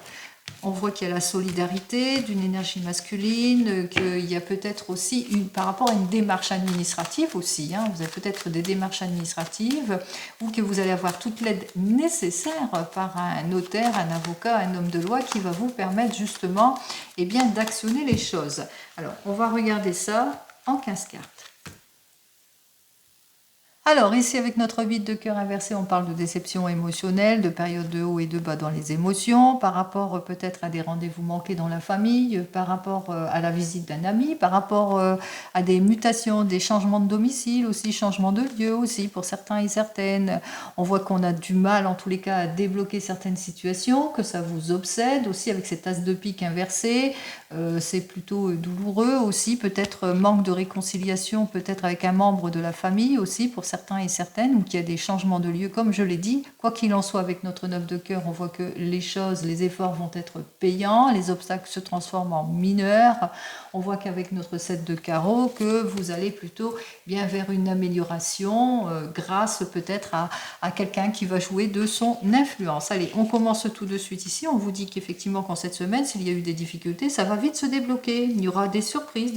on voit qu'il y a la solidarité d'une énergie masculine, qu'il y a peut-être aussi, par rapport à une démarche administrative aussi, hein, vous avez peut-être des démarches administratives ou que vous allez avoir toute l'aide nécessaire par un notaire, un avocat, un homme de loi qui va vous permettre justement eh bien, d'actionner les choses. Alors, on va regarder ça en 15 cartes. Alors ici avec notre 8 de cœur inversé, on parle de déception émotionnelle, de période de haut et de bas dans les émotions, par rapport peut-être à des rendez-vous manqués dans la famille, par rapport à la visite d'un ami, par rapport à des mutations, des changements de domicile aussi, changements de lieu aussi pour certains et certaines. On voit qu'on a du mal en tous les cas à débloquer certaines situations, que ça vous obsède aussi avec cet as de pique inversé, c'est plutôt douloureux aussi, peut-être manque de réconciliation, peut-être avec un membre de la famille aussi pour certains et certaines, ou qu'il y a des changements de lieu, comme je l'ai dit. Quoi qu'il en soit, avec notre 9 de cœur, on voit que les choses, les efforts vont être payants, les obstacles se transforment en mineurs. On voit qu'avec notre 7 de carreau, que vous allez plutôt bien vers une amélioration, grâce peut-être à quelqu'un qui va jouer de son influence. Allez, on commence tout de suite ici. On vous dit qu'effectivement, qu'en cette semaine, s'il y a eu des difficultés, ça va vite se débloquer. Il y aura des surprises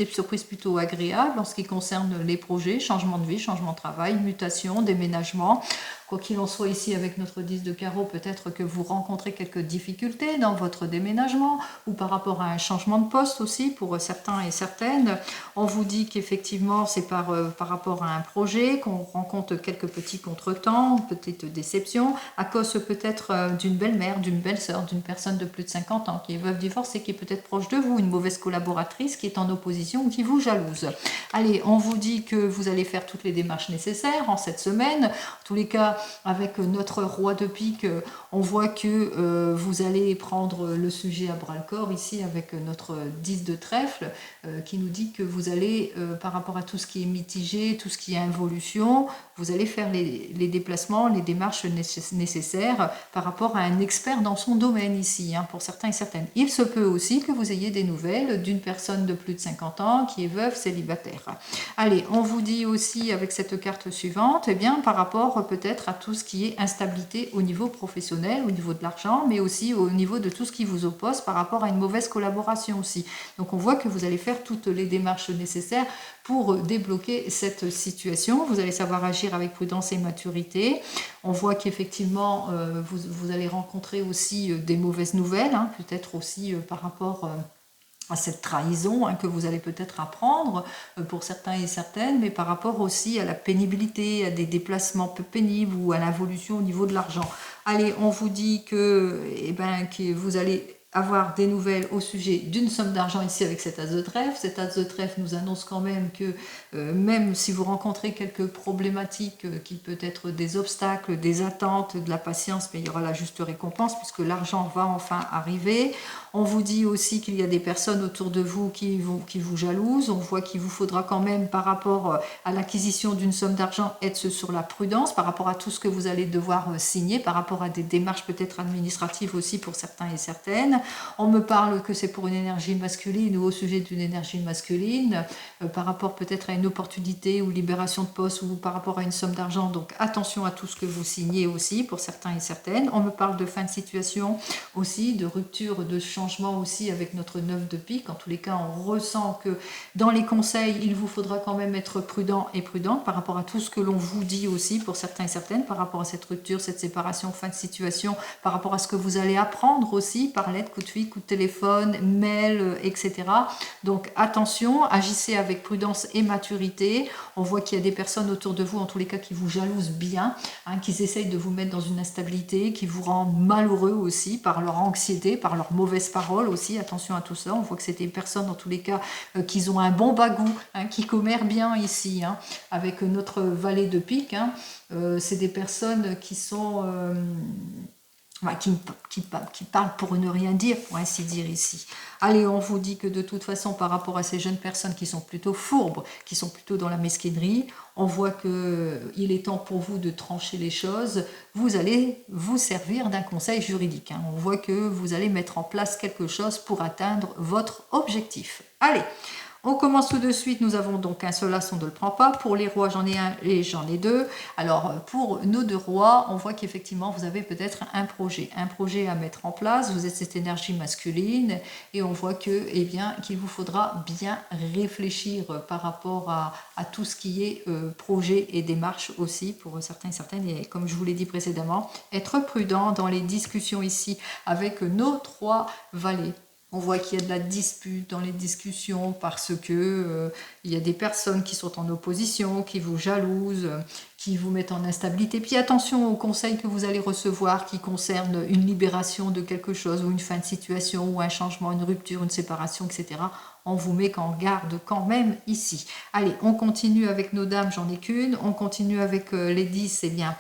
plutôt agréables en ce qui concerne les projets, changement de vie, changement de travail, mutation, déménagement. Quoi qu'il en soit ici avec notre 10 de carreau, peut-être que vous rencontrez quelques difficultés dans votre déménagement ou par rapport à un changement de poste aussi pour certains et certaines. On vous dit qu'effectivement c'est par rapport à un projet qu'on rencontre quelques petits contretemps, petites déceptions, à cause peut-être d'une belle-mère, d'une belle-sœur, d'une personne de plus de 50 ans qui est veuve divorcée, qui est peut-être proche de vous, une mauvaise collaboratrice qui est en opposition ou qui vous jalouse. Allez, on vous dit que vous allez faire toutes les démarches nécessaires en cette semaine. En tous les cas, avec notre roi de pique, on voit que vous allez prendre le sujet à bras-le-corps ici avec notre 10 de trèfle qui nous dit que vous allez, par rapport à tout ce qui est mitigé, tout ce qui est involution, vous allez faire les déplacements, les démarches nécessaires par rapport à un expert dans son domaine ici, hein, pour certains et certaines. Il se peut aussi que vous ayez des nouvelles d'une personne de plus de 50 ans qui est veuve, célibataire. Allez, on vous dit aussi avec cette carte suivante, eh bien, par rapport peut-être à tout ce qui est instabilité au niveau professionnel, au niveau de l'argent, mais aussi au niveau de tout ce qui vous oppose par rapport à une mauvaise collaboration aussi. Donc on voit que vous allez faire toutes les démarches nécessaires pour débloquer cette situation. Vous allez savoir agir avec prudence et maturité. On voit qu'effectivement, vous allez rencontrer aussi des mauvaises nouvelles, hein, peut-être aussi par rapport à cette trahison que vous allez peut-être apprendre pour certains et certaines, mais par rapport aussi à la pénibilité, à des déplacements peu pénibles ou à l'évolution au niveau de l'argent. Allez, on vous dit que vous allez avoir des nouvelles au sujet d'une somme d'argent ici avec cet as de trèfle. Cet as de trèfle nous annonce quand même que même si vous rencontrez quelques problématiques qui peut être des obstacles, des attentes, de la patience, mais il y aura la juste récompense puisque l'argent va enfin arriver. On vous dit aussi qu'il y a des personnes autour de vous qui vous jalousent. On voit qu'il vous faudra quand même par rapport à l'acquisition d'une somme d'argent être sur la prudence par rapport à tout ce que vous allez devoir signer, par rapport à des démarches peut-être administratives aussi pour certains et certaines. On me parle que c'est pour une énergie masculine ou au sujet d'une énergie masculine, par rapport peut-être à une opportunité ou libération de poste ou par rapport à une somme d'argent. Donc attention à tout ce que vous signez aussi pour certains et certaines. On me parle de fin de situation aussi, de rupture, de changement changement aussi avec notre 9 de pique. En tous les cas, on ressent que dans les conseils, il vous faudra quand même être prudent et prudente par rapport à tout ce que l'on vous dit aussi pour certains et certaines, par rapport à cette rupture, cette séparation, fin de situation, par rapport à ce que vous allez apprendre aussi par lettre, coup de fil, coup de téléphone, mail, etc. Donc attention, agissez avec prudence et maturité. On voit qu'il y a des personnes autour de vous, en tous les cas, qui vous jalousent bien, hein, qui essayent de vous mettre dans une instabilité, qui vous rend malheureux aussi par leur anxiété, par leurs mauvaises paroles aussi. Attention à tout ça. On voit que c'est des personnes, en tous les cas, qui ont un bon bagou, hein, qui commèrent bien ici, hein, avec notre valet de pique. Hein. C'est des personnes qui sont... qui parlent pour ne rien dire, pour ainsi dire ici. Allez, on vous dit que de toute façon, par rapport à ces jeunes personnes qui sont plutôt fourbes, qui sont plutôt dans la mesquinerie, on voit qu'il est temps pour vous de trancher les choses. Vous allez vous servir d'un conseil juridique. Hein. On voit que vous allez mettre en place quelque chose pour atteindre votre objectif. Allez, on commence tout de suite. Nous avons donc un seul as, on ne le prend pas. Pour les rois, j'en ai un et j'en ai deux. Alors, pour nos deux rois, on voit qu'effectivement, vous avez peut-être un projet à mettre en place. Vous êtes cette énergie masculine et on voit que, eh bien, qu'il vous faudra bien réfléchir par rapport à tout ce qui est projet et démarche aussi pour certains et certaines. Et comme je vous l'ai dit précédemment, être prudent dans les discussions ici avec nos trois valets. On voit qu'il y a de la dispute dans les discussions parce que il y a des personnes qui sont en opposition, qui vous jalousent, qui vous mettent en instabilité. Puis attention aux conseils que vous allez recevoir qui concernent une libération de quelque chose ou une fin de situation ou un changement, une rupture, une séparation, etc. On vous met en garde quand même ici. Allez, on continue avec nos dames, j'en ai qu'une. On continue avec les 10, eh bien...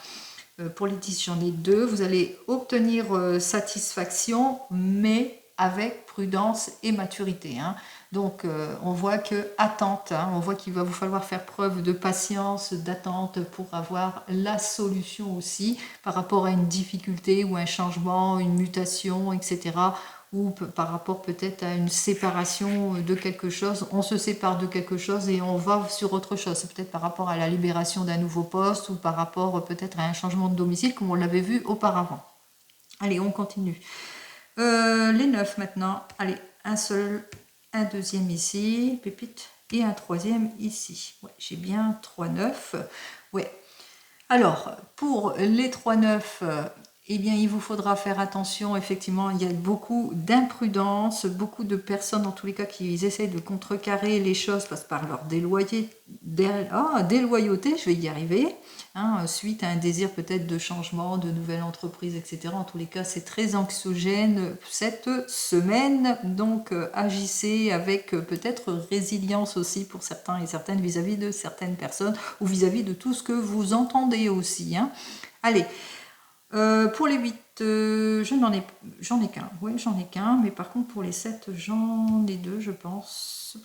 Pour les 10, j'en ai deux. Vous allez obtenir satisfaction, mais avec prudence et maturité. Hein. Donc, on voit que attente, hein, on voit qu'il va vous falloir faire preuve de patience, d'attente pour avoir la solution aussi par rapport à une difficulté ou un changement, une mutation, etc. Ou par rapport peut-être à une séparation de quelque chose. On se sépare de quelque chose et on va sur autre chose. C'est peut-être par rapport à la libération d'un nouveau poste ou par rapport peut-être à un changement de domicile comme on l'avait vu auparavant. Allez, on continue. Les 9 maintenant. Allez, un seul, un deuxième ici, pépite, et un troisième ici. Ouais, j'ai bien 3 9. Ouais. Alors, pour les 3 9, eh bien, il vous faudra faire attention. Effectivement, il y a beaucoup d'imprudence, beaucoup de personnes, en tous les cas, qui essayent de contrecarrer les choses par leur déloyauté, je vais y arriver, hein, suite à un désir peut-être de changement, de nouvelle entreprise, etc. En tous les cas, c'est très anxiogène cette semaine. Donc, agissez avec peut-être résilience aussi pour certains et certaines vis-à-vis de certaines personnes ou vis-à-vis de tout ce que vous entendez aussi. Hein. Allez. Pour les 8, j'en ai qu'un. Oui, j'en ai qu'un. Mais par contre, pour les 7, j'en ai deux, je pense.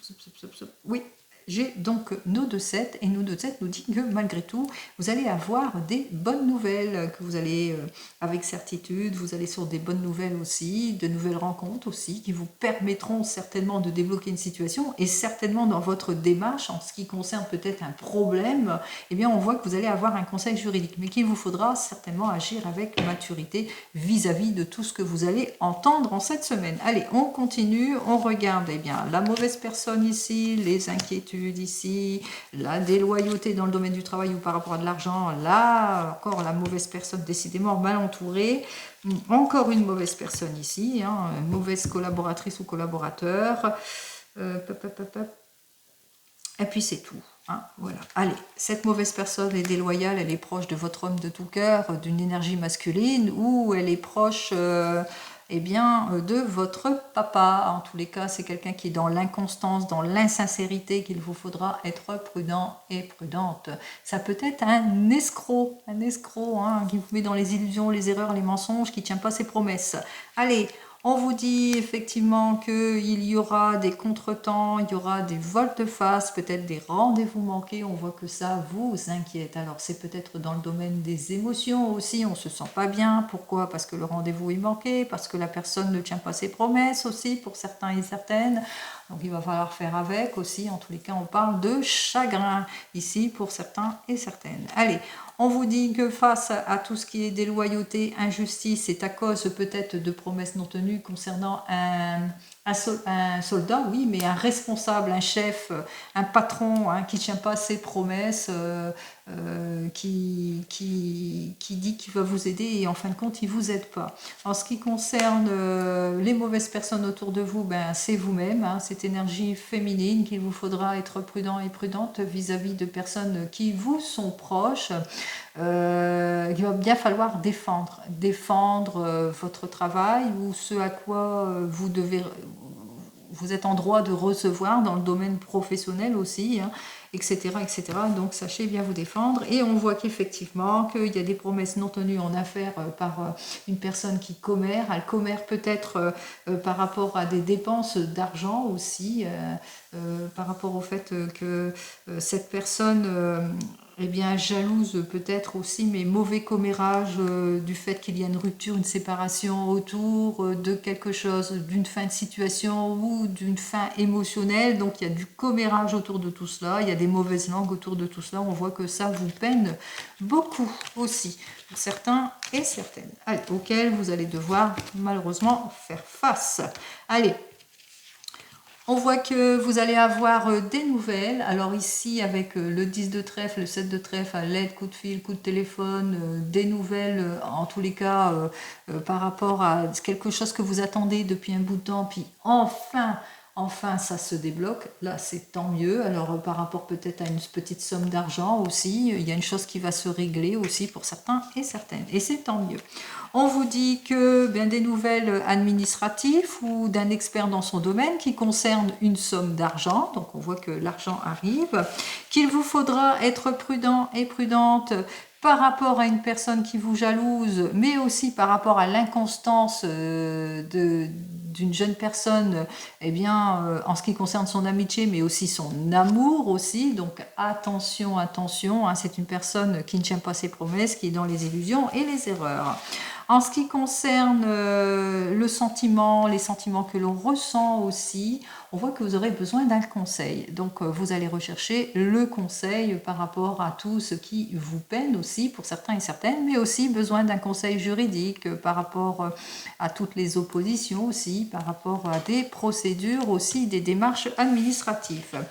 Oui, j'ai donc nos 2 7. Et nos 2 7 nous dit que malgré tout, vous allez avoir des bonnes nouvelles. Que vous allez, avec certitude, vous allez sur des bonnes nouvelles aussi. De nouvelles rencontres aussi, qui vous permettront certainement de débloquer une situation. Et certainement dans votre démarche, en ce qui concerne peut-être un problème, eh bien on voit que vous allez avoir un conseil juridique, mais qu'il vous faudra certainement agir avec maturité vis-à-vis de tout ce que vous allez entendre en cette semaine. Allez, on continue, on regarde eh bien, la mauvaise personne ici, les inquiétudes ici, la déloyauté dans le domaine du travail ou par rapport à de l'argent, là encore la mauvaise personne décidément mal entourée, encore une mauvaise personne ici, hein, une mauvaise collaboratrice ou collaborateur, et puis c'est tout. Hein, voilà. Allez, cette mauvaise personne est déloyale, elle est proche de votre homme de tout cœur, d'une énergie masculine, ou elle est proche eh bien, de votre papa. En tous les cas, c'est quelqu'un qui est dans l'inconstance, dans l'insincérité, qu'il vous faudra être prudent et prudente. Ça peut être un escroc hein, qui vous met dans les illusions, les erreurs, les mensonges, qui ne tient pas ses promesses. Allez, on vous dit effectivement qu'il y aura des contretemps, il y aura des volte-face, peut-être des rendez-vous manqués. On voit que ça vous inquiète. Alors c'est peut-être dans le domaine des émotions aussi, on ne se sent pas bien. Pourquoi? Parce que le rendez-vous est manqué, parce que la personne ne tient pas ses promesses aussi pour certains et certaines. Donc il va falloir faire avec aussi. En tous les cas, on parle de chagrin ici pour certains et certaines. Allez, on vous dit que face à tout ce qui est déloyauté, injustice, c'est à cause peut-être de promesses non tenues concernant un soldat, oui, mais un responsable, un chef, un patron qui ne tient pas ses promesses, qui dit qu'il va vous aider et en fin de compte, il ne vous aide pas. En ce qui concerne les mauvaises personnes autour de vous, ben, c'est vous-même, cette énergie féminine qu'il vous faudra être prudent et prudente vis-à-vis de personnes qui vous sont proches. Il va bien falloir défendre votre travail ou ce à quoi vous êtes en droit de recevoir dans le domaine professionnel aussi, etc., etc. Donc sachez bien vous défendre. Et on voit qu'effectivement qu'il y a des promesses non tenues en affaires par une personne qui commère. Elle commère peut-être par rapport à des dépenses d'argent aussi, par rapport au fait que cette personne eh bien, jalouse peut-être aussi, mais mauvais commérage du fait qu'il y a une rupture, une séparation autour de quelque chose, d'une fin de situation ou d'une fin émotionnelle. Donc il y a du commérage autour de tout cela, il y a des mauvaises langues autour de tout cela. On voit que ça vous peine beaucoup aussi, pour certains et certaines, auxquels vous allez devoir malheureusement faire face. Allez. On voit que vous allez avoir des nouvelles. Alors ici, avec le 10 de trèfle, le 7 de trèfle, à l'aide, coup de fil, coup de téléphone, des nouvelles, en tous les cas, par rapport à quelque chose que vous attendez depuis un bout de temps, puis enfin, ça se débloque. Là, c'est tant mieux. Alors, par rapport peut-être à une petite somme d'argent aussi, il y a une chose qui va se régler aussi pour certains et certaines. Et c'est tant mieux. On vous dit que des nouvelles administratives ou d'un expert dans son domaine qui concerne une somme d'argent, donc on voit que l'argent arrive, qu'il vous faudra être prudent et prudente par rapport à une personne qui vous jalouse, mais aussi par rapport à l'inconstance d'une jeune personne, en ce qui concerne son amitié, mais aussi son amour aussi. Donc attention, c'est une personne qui ne tient pas ses promesses, qui est dans les illusions et les erreurs. En ce qui concerne le sentiment, les sentiments que l'on ressent aussi, on voit que vous aurez besoin d'un conseil. Donc vous allez rechercher le conseil par rapport à tout ce qui vous peine aussi pour certains et certaines, mais aussi besoin d'un conseil juridique par rapport à toutes les oppositions aussi, par rapport à des procédures aussi, des démarches administratives.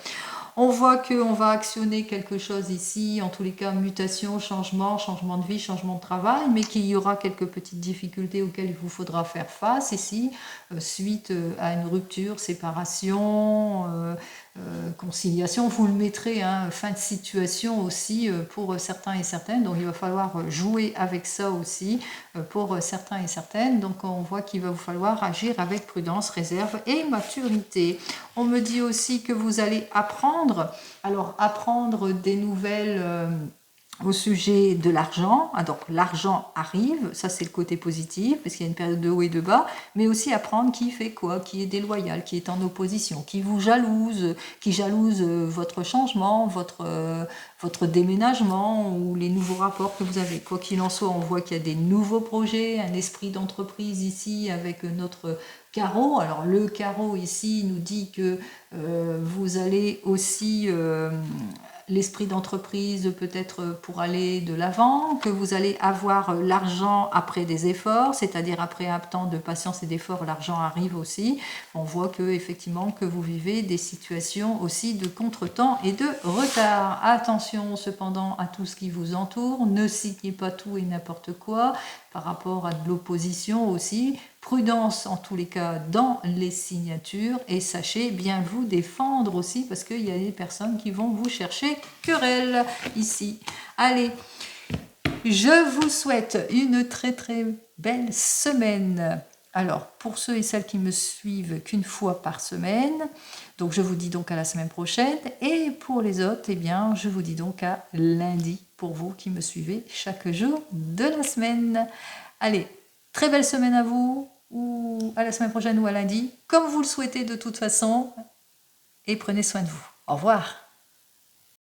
On voit qu'on va actionner quelque chose ici, en tous les cas, mutation, changement de vie, changement de travail, mais qu'il y aura quelques petites difficultés auxquelles il vous faudra faire face ici, suite à une rupture, séparation, conciliation. Vous le mettrez, fin de situation aussi pour certains et certaines, donc il va falloir jouer avec ça aussi pour certains et certaines. Donc on voit qu'il va vous falloir agir avec prudence, réserve et maturité. On me dit aussi que vous allez apprendre des nouvelles au sujet de l'argent. Donc l'argent arrive, ça c'est le côté positif, parce qu'il y a une période de haut et de bas, mais aussi apprendre qui fait quoi, qui est déloyal, qui est en opposition, qui vous jalouse, qui jalouse votre changement, votre déménagement ou les nouveaux rapports que vous avez. Quoi qu'il en soit, on voit qu'il y a des nouveaux projets, un esprit d'entreprise ici avec notre carreau. Alors le carreau ici nous dit que vous allez aussi l'esprit d'entreprise peut-être pour aller de l'avant, que vous allez avoir l'argent après des efforts, c'est-à-dire après un temps de patience et d'efforts, l'argent arrive aussi. On voit que effectivement que vous vivez des situations aussi de contretemps et de retard. Attention cependant à tout ce qui vous entoure, ne signez pas tout et n'importe quoi par rapport à de l'opposition aussi. Prudence en tous les cas dans les signatures et sachez bien vous défendre aussi parce qu'il y a des personnes qui vont vous chercher querelle ici. Allez, je vous souhaite une très très belle semaine. Alors, pour ceux et celles qui me suivent qu'une fois par semaine, donc je vous dis donc à la semaine prochaine. Et pour les autres, je vous dis donc à lundi pour vous qui me suivez chaque jour de la semaine. Allez, très belle semaine à vous, ou à la semaine prochaine ou à lundi, comme vous le souhaitez de toute façon. Et prenez soin de vous. Au revoir.